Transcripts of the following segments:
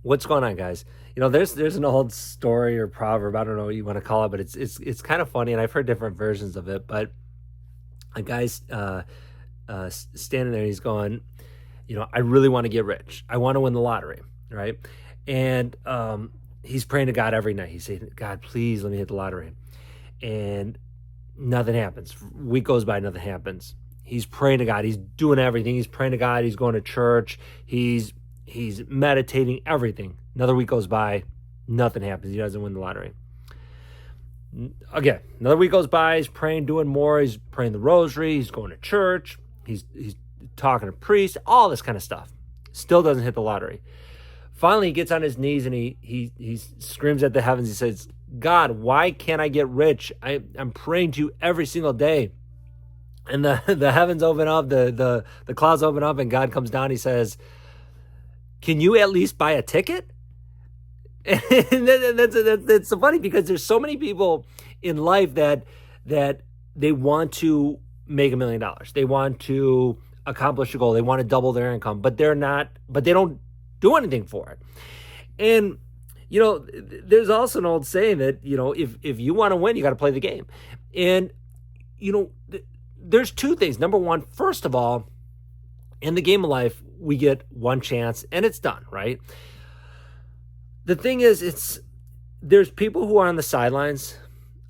What's going on, guys? There's an old story or proverb, I don't know what you want to call it, but it's kind of funny, and I've heard different versions of it. But a guy's standing there, he's going, I really want to get rich. I want to win the lottery, right? And he's praying to God every night. He's saying, God, please let me hit the lottery. And nothing happens. Week goes by, nothing happens. He's praying to God. He's doing everything. He's praying to God. He's going to church. He's meditating, everything. Another week goes by, nothing happens. He doesn't win the lottery. Again, another week goes by. He's praying, doing more. He's praying the rosary. He's going to church. He's talking to priests, all this kind of stuff. Still doesn't hit the lottery. Finally, he gets on his knees and he screams at the heavens. He says, God, why can't I get rich? I'm praying to you every single day. And the heavens open up, the clouds open up, and God comes down. He says, can you at least buy a ticket? And that's so funny, because there's so many people in life that they want to make $1 million. They want to accomplish a goal. They want to double their income, but they don't do anything for it. And there's also an old saying that if you want to win, you got to play the game. And there's two things. Number one, first of all, in the game of life, we get one chance and it's done, right? The thing is, there's people who are on the sidelines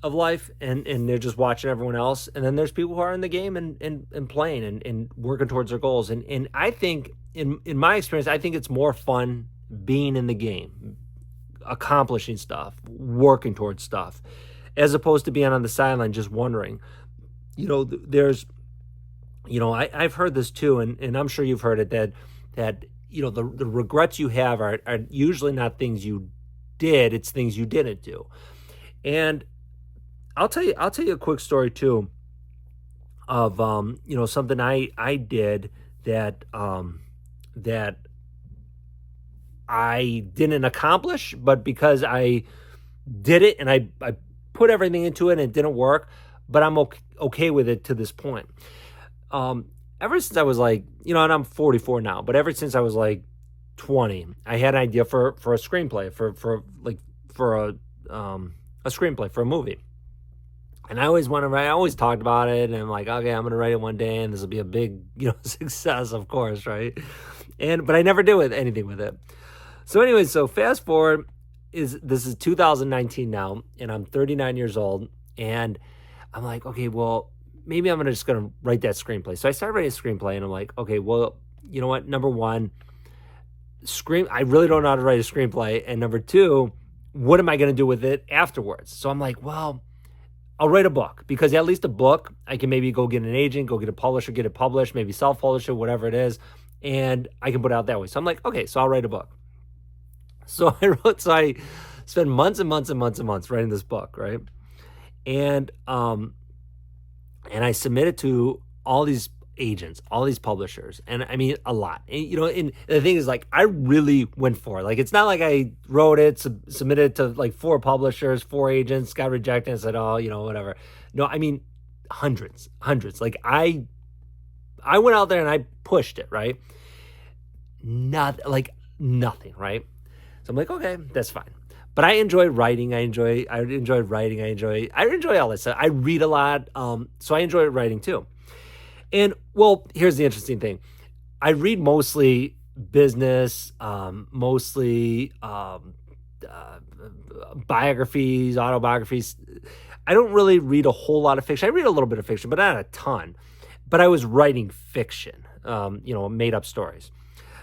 of life and they're just watching everyone else. And then there's people who are in the game and playing and working towards their goals. And I think, in my experience, I think it's more fun being in the game, accomplishing stuff, working towards stuff, as opposed to being on the sideline just wondering. I've heard this too, and I'm sure you've heard it, that the regrets you have are usually not things you did, it's things you didn't do. And I'll tell you a quick story too of something I did that that I didn't accomplish, but because I did it and I put everything into it and it didn't work, but I'm okay with it to this point. Ever since I was like, and I'm 44 now, but ever since I was like 20, I had an idea for a screenplay, for a screenplay for a movie. And I always I always talked about it, and I'm like, okay, I'm going to write it one day and this will be a big, success, of course, right? But I never did anything with it. So anyway, fast forward, this is 2019 now, and I'm 39 years old, and I'm like, okay, well, maybe I'm just going to write that screenplay. So I started writing a screenplay, and I'm like, okay, well, you know what? Number one, I really don't know how to write a screenplay. And number two, what am I going to do with it afterwards? So I'm like, well, I'll write a book, because at least a book, I can maybe go get an agent, go get a publisher, get it published, maybe self-publish it, whatever it is, and I can put it out that way. So I'm like, okay, so I'll write a book. So I spent months and months and months and months writing this book, right? And I submitted to all these agents, all these publishers, and I mean a lot. And the thing is, like, I really went for it. Like, it's not like I wrote it, submitted it to like 4 publishers, 4 agents, got rejected, and said, oh, whatever. No, I mean hundreds. Like, I went out there and I pushed it, right? Nothing, right? So I'm like, okay, that's fine. But I enjoy writing. I enjoy writing. I enjoy all this stuff. I read a lot. So I enjoy writing too. And well, here's the interesting thing. I read mostly business, mostly biographies, autobiographies. I don't really read a whole lot of fiction. I read a little bit of fiction, but not a ton. But I was writing fiction, made up stories.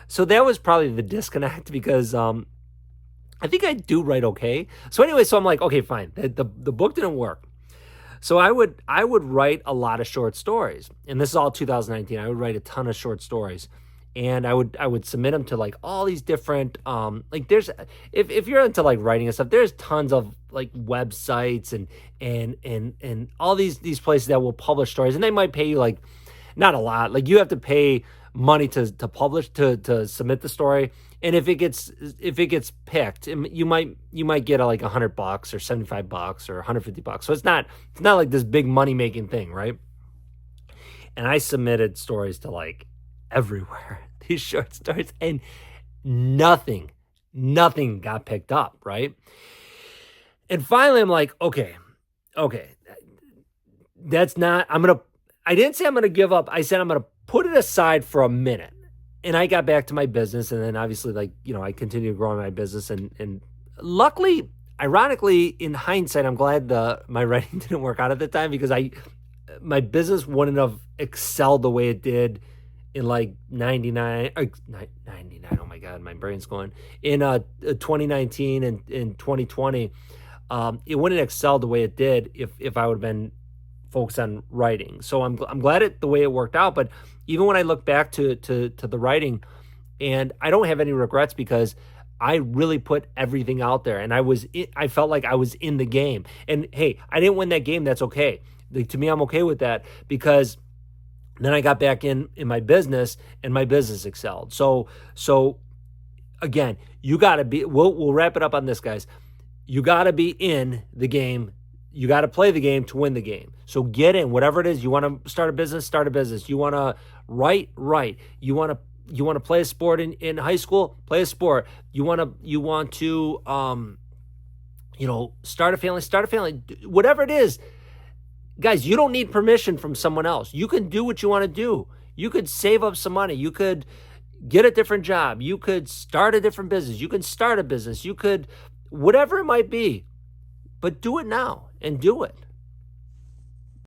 So that was probably the disconnect, because I think I do write okay. So anyway, I'm like, okay, fine. The book didn't work. So I would write a lot of short stories. And this is all 2019. I would write a ton of short stories. And I would submit them to like all these different there's, if you're into like writing and stuff, there's tons of like websites and all these places that will publish stories, and they might pay you like not a lot. Like, you have to pay money to publish, to submit the story. And if it gets picked, you might get like $100 or $75 or $150. So it's not like this big money making thing, right? And I submitted stories to like everywhere, these short stories, and nothing Nothing got picked up, right? And finally, I'm like, okay, that's not, I didn't say I'm going to give up. I said I'm going to put it aside for a minute. And I got back to my business. And then obviously, like, I continued growing my business. And luckily, ironically, in hindsight, I'm glad my writing didn't work out at the time, because my business wouldn't have excelled the way it did in like 99, 99. Oh my God, my brain's going in 2019 and in 2020. It wouldn't excel the way it did if I would have been focused on writing. So I'm glad the way it worked out. But even when I look back to the writing, and I don't have any regrets, because I really put everything out there, and I felt like I was in the game. And hey, I didn't win that game. That's okay. Like, to me, I'm okay with that, because then I got back in my business, and my business excelled. So again, you got to be. We'll wrap it up on this, guys. You got to be in the game. You got to play the game to win the game. So get in, whatever it is. You want to start a business, start a business. You want to write. You want to play a sport in high school, play a sport. You want to start a family, whatever it is. Guys, you don't need permission from someone else. You can do what you want to do. You could save up some money. You could get a different job. You could start a different business. You can start a business. You could, whatever it might be, but do it now and do it.